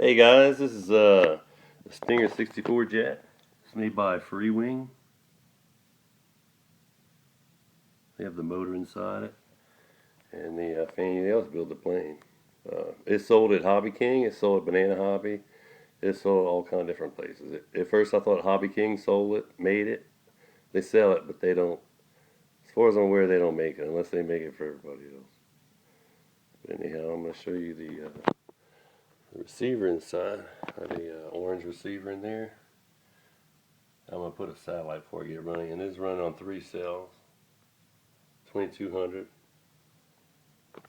Hey guys, this is the Stinger 64 jet. It's made by Freewing. They have the motor inside it, and the Fanny Nails build the plane. It's sold at Hobby King. It's sold at Banana Hobby. It's sold all kind of different places. At first, I thought Hobby King sold it, made it. They sell it, but they don't. As far as I'm aware, they don't make it unless they make it for everybody else. But anyhow, I'm going to show you the receiver inside. I have a orange receiver in there. I'm going to put a satellite before I get running, and it's running on 3 cells, 2200. I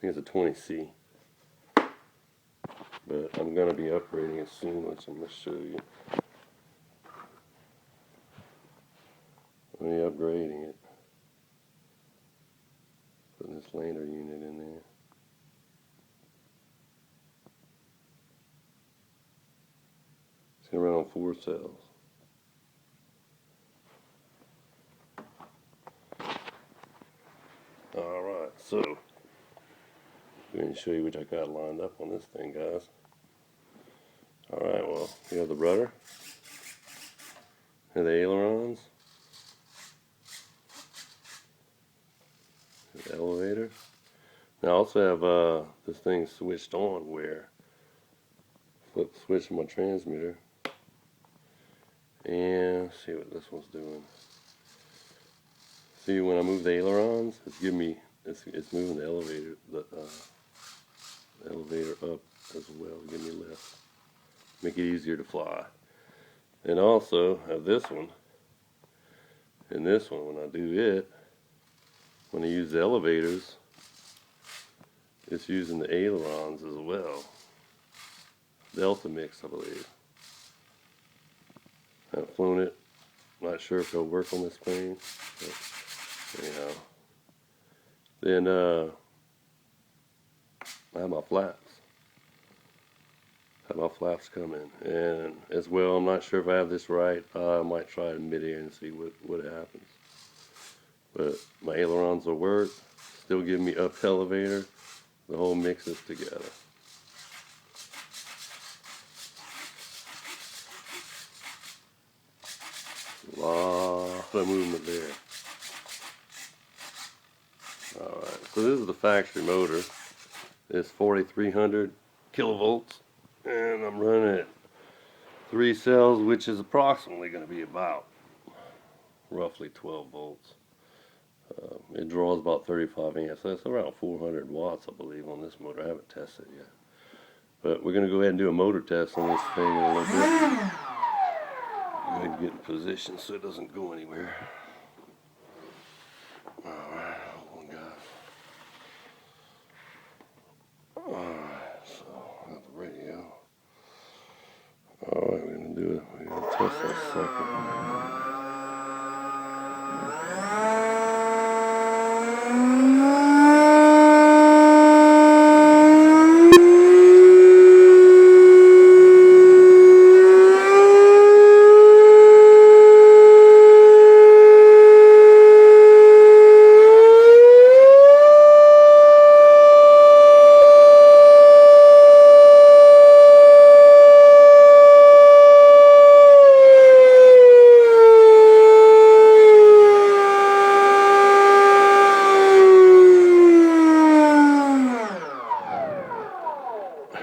think it's a 20C. But I'm going to be upgrading it soon, which I'm going to show you. I'm upgrading it. Putting this lander unit in there. It's going to run on 4 cells. Alright, so I'm going to show you what I got lined up on this thing, guys. Alright, well, you have the rudder, and the ailerons, the elevator. Now I also have this thing switched on where flip switch my transmitter, and let's see what this one's doing. See, when I move the ailerons, it's giving me it's moving the elevator up as well, give me lift, make it easier to fly. And also have this one, and this one. When I do it, when I use the elevators, it's using the ailerons as well. Delta mix, I believe. I've flown it. Not sure if it'll work on this plane, but anyhow. Then I have my flaps. I have my flaps coming, and as well, I'm not sure if I have this right. I might try it in midair and see what happens. But my ailerons will work. Still giving me up elevator. The whole mixes together. A lot of movement there. Alright, so this is the factory motor. It's 4300 kilovolts, and I'm running it 3 cells, which is approximately going to be about roughly 12 volts. It draws about 35 amps. That's around 400 watts, I believe, on this motor. I haven't tested it yet. But we're going to go ahead and do a motor test on this thing in a little bit. Go ahead and get in position so it doesn't go anywhere. Alright, hold on, guys. Alright, so I got the radio. Alright, we're going to do it. We're going to test that sucker.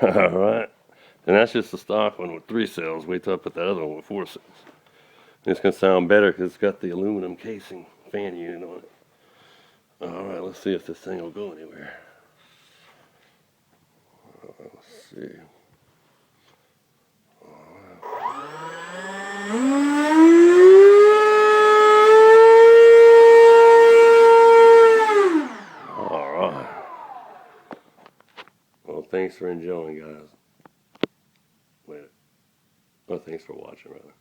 Alright, and that's just the stock one with 3 cells. Wait till I put that other one with 4 cells. And it's going to sound better because it's got the aluminum casing fan unit on it. Alright, let's see if this thing will go anywhere. Let's see. Alright. Well, thanks for enjoying, guys. Wait. Well, thanks for watching, rather.